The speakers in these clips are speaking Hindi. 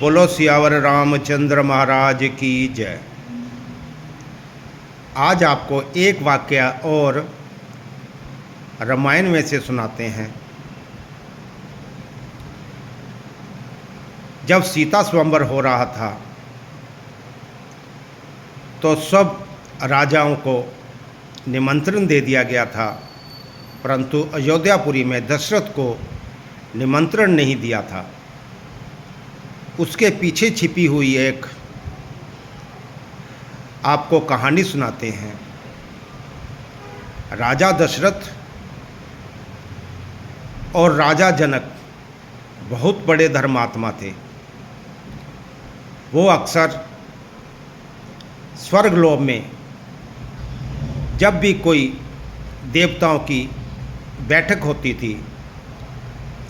बोलो सियावर रामचंद्र महाराज की जय। आज आपको एक वाक्य और रामायण में से सुनाते हैं। जब सीता स्वयंवर हो रहा था तो सब राजाओं को निमंत्रण दे दिया गया था, परंतु अयोध्यापुरी में दशरथ को निमंत्रण नहीं दिया था। उसके पीछे छिपी हुई एक आपको कहानी सुनाते हैं। राजा दशरथ और राजा जनक बहुत बड़े धर्मात्मा थे। वो अक्सर स्वर्गलोक में जब भी कोई देवताओं की बैठक होती थी,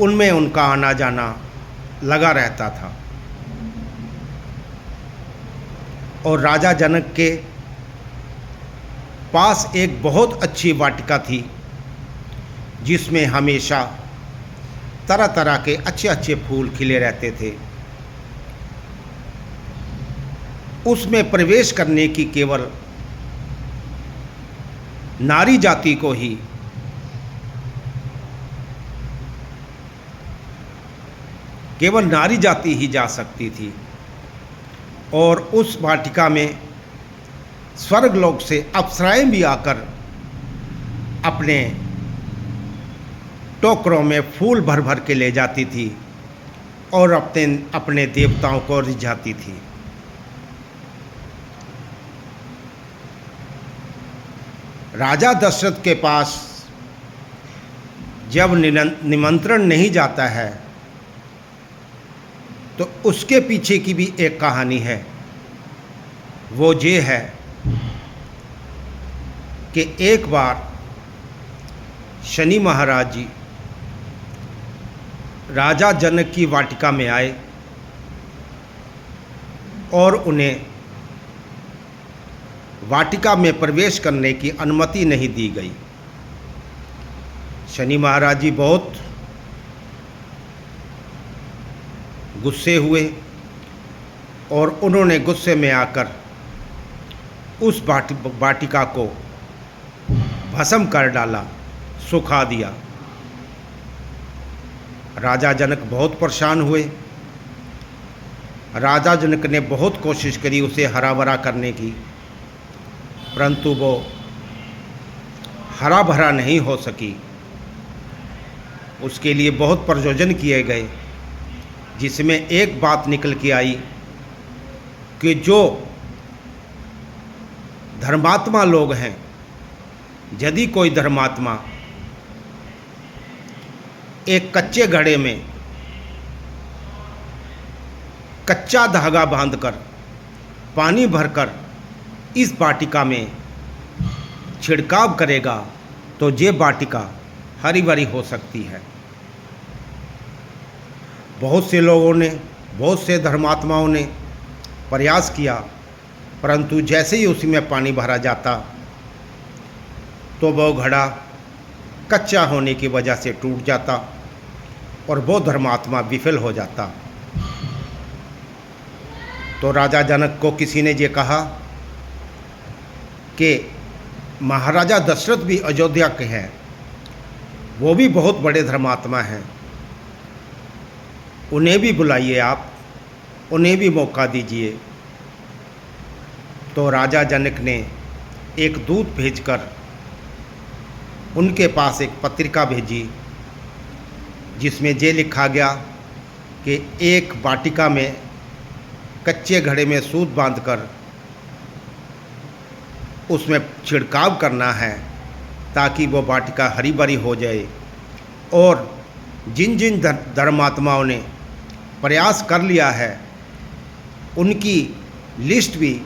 उनमें उनका आना जाना लगा रहता था। और राजा जनक के पास एक बहुत अच्छी वाटिका थी, जिसमें हमेशा तरह तरह के अच्छे अच्छे फूल खिले रहते थे। उसमें प्रवेश करने की केवल नारी जाति को ही जा सकती थी। और उस वाटिका में स्वर्गलोक से अप्सराएं भी आकर अपने टोकरों में फूल भर भर के ले जाती थी और अपने देवताओं को रिझाती थी। राजा दशरथ के पास जब निमंत्रण नहीं जाता है तो उसके पीछे की भी एक कहानी है। वो ये है कि एक बार शनि महाराज जी राजा जनक की वाटिका में आए और उन्हें वाटिका में प्रवेश करने की अनुमति नहीं दी गई। शनि महाराज जी बहुत गुस्से हुए और उन्होंने गुस्से में आकर उस वाटिका को भस्म कर डाला, सुखा दिया। राजा जनक बहुत परेशान हुए। राजा जनक ने बहुत कोशिश करी उसे हरा भरा करने की, परंतु वो हरा भरा नहीं हो सकी। उसके लिए बहुत प्रयोजन किए गए, जिसमें एक बात निकल के आई कि जो धर्मात्मा लोग हैं, यदि कोई धर्मात्मा एक कच्चे घड़े में कच्चा धागा बांधकर पानी भरकर इस वाटिका में छिड़काव करेगा तो ये वाटिका हरी भरी हो सकती है। बहुत से लोगों ने, बहुत से धर्मात्माओं ने प्रयास किया, परंतु जैसे ही उसमें पानी भरा जाता तो वो घड़ा कच्चा होने की वजह से टूट जाता और वो धर्मात्मा विफल हो जाता। तो राजा जनक को किसी ने ये कहा कि महाराजा दशरथ भी अयोध्या के हैं, वो भी बहुत बड़े धर्मात्मा हैं, उन्हें भी बुलाइए, आप उन्हें भी मौका दीजिए। तो राजा जनक ने एक दूत भेजकर उनके पास एक पत्रिका भेजी, जिसमें ये लिखा गया कि एक वाटिका में कच्चे घड़े में सूत बांधकर उसमें छिड़काव करना है, ताकि वो वाटिका हरी भरी हो जाए। और जिन जिन धर्मात्माओं ने प्रयास कर लिया है, उनकी लिस्ट भी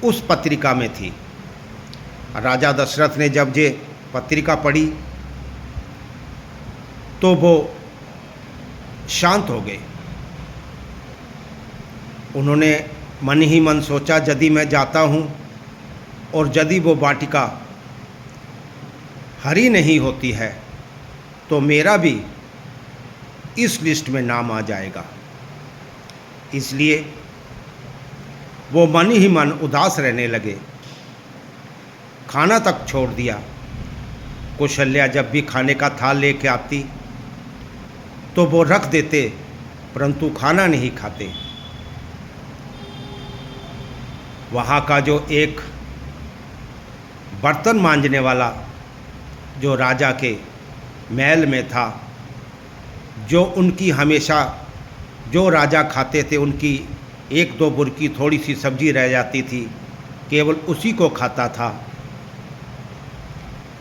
उस पत्रिका में थी। राजा दशरथ ने जब ये पत्रिका पढ़ी तो वो शांत हो गए। उन्होंने मन ही मन सोचा, यदि मैं जाता हूँ और यदि वो वाटिका हरी नहीं होती है तो मेरा भी इस लिस्ट में नाम आ जाएगा। इसलिए वो मन ही मन उदास रहने लगे। खाना तक छोड़ दिया। कौशल्या जब भी खाने का थाल लेके आती तो वो रख देते, परंतु खाना नहीं खाते। वहाँ का जो एक बर्तन मांजने वाला जो राजा के महल में था, जो उनकी हमेशा जो राजा खाते थे, उनकी एक दो बुरकी थोड़ी सी सब्जी रह जाती थी, केवल उसी को खाता था।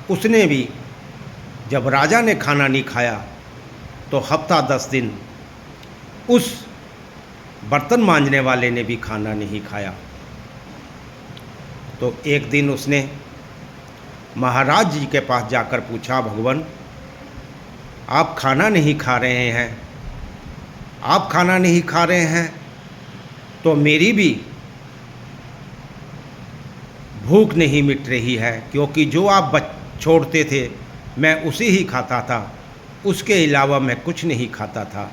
उसने भी जब राजा ने खाना नहीं खाया तो हफ्ता 10 दिन उस बर्तन मांजने वाले ने भी खाना नहीं खाया। तो एक दिन उसने महाराज जी के पास जाकर पूछा, भगवान आप खाना नहीं खा रहे हैं, आप खाना नहीं खा रहे हैं तो मेरी भी भूख नहीं मिट रही है, क्योंकि जो आप छोड़ते थे मैं उसे ही खाता था, उसके अलावा मैं कुछ नहीं खाता था।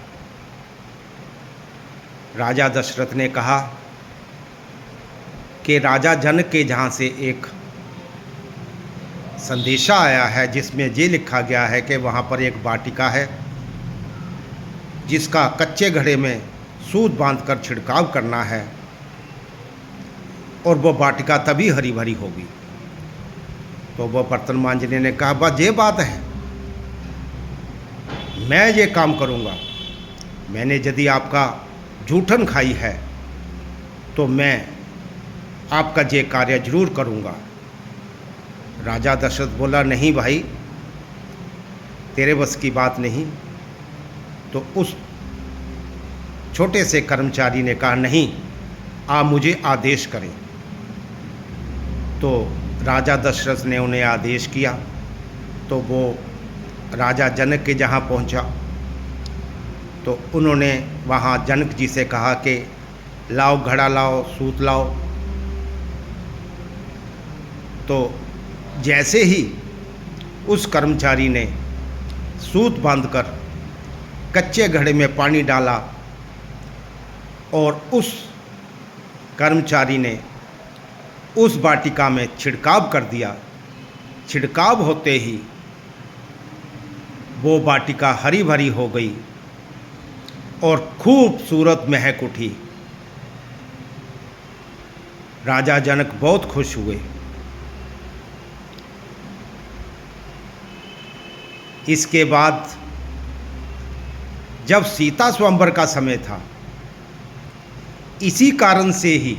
राजा दशरथ ने कहा कि राजा जनक के जहाँ से एक संदेशा आया है जिसमें ये लिखा गया है कि वहाँ पर एक वाटिका है जिसका कच्चे घड़े में सूत बांधकर छिड़काव करना है और वो वाटिका तभी हरी भरी होगी। तो वो बर्तन मांजने ने कहा, बस ये बात है, मैं ये काम करूँगा। मैंने यदि आपका जूठन खाई है तो मैं आपका ये कार्य जरूर करूँगा। राजा दशरथ बोला, नहीं भाई, तेरे बस की बात नहीं। तो उस छोटे से कर्मचारी ने कहा, नहीं, आप मुझे आदेश करें। तो राजा दशरथ ने उन्हें आदेश किया। तो वो राजा जनक के जहाँ पहुँचा तो उन्होंने वहाँ जनक जी से कहा कि लाओ घड़ा, लाओ सूत लाओ। तो जैसे ही उस कर्मचारी ने सूत बांधकर कच्चे घड़े में पानी डाला और उस कर्मचारी ने उस वाटिका में छिड़काव कर दिया, छिड़काव होते ही वो वाटिका हरी भरी हो गई और खूबसूरत महक उठी। राजा जनक बहुत खुश हुए। इसके बाद जब सीता स्वयंवर का समय था, इसी कारण से ही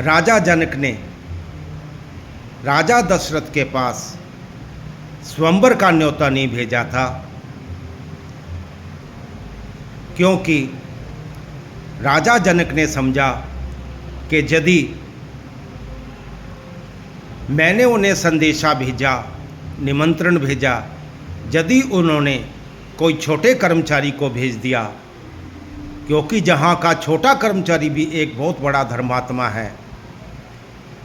राजा जनक ने राजा दशरथ के पास स्वयंवर का न्योता नहीं भेजा था, क्योंकि राजा जनक ने समझा कि यदि मैंने उन्हें संदेशा भेजा, निमंत्रण भेजा, यदि उन्होंने कोई छोटे कर्मचारी को भेज दिया, क्योंकि जहाँ का छोटा कर्मचारी भी एक बहुत बड़ा धर्मात्मा है,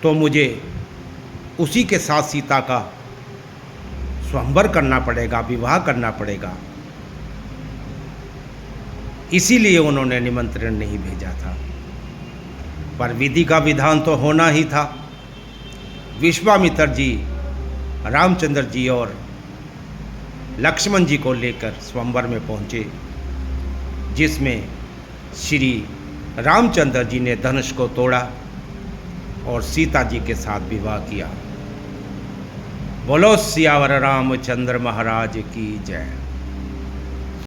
तो मुझे उसी के साथ सीता का स्वयंवर करना पड़ेगा, विवाह करना पड़ेगा। इसीलिए उन्होंने निमंत्रण नहीं भेजा था। पर विधि का विधान तो होना ही था। विश्वामित्र जी रामचंद्र जी और लक्ष्मण जी को लेकर स्वयंवर में पहुँचे, जिसमें श्री रामचंद्र जी ने धनुष को तोड़ा और सीता जी के साथ विवाह किया। बोलो सियावर रामचंद्र महाराज की जय।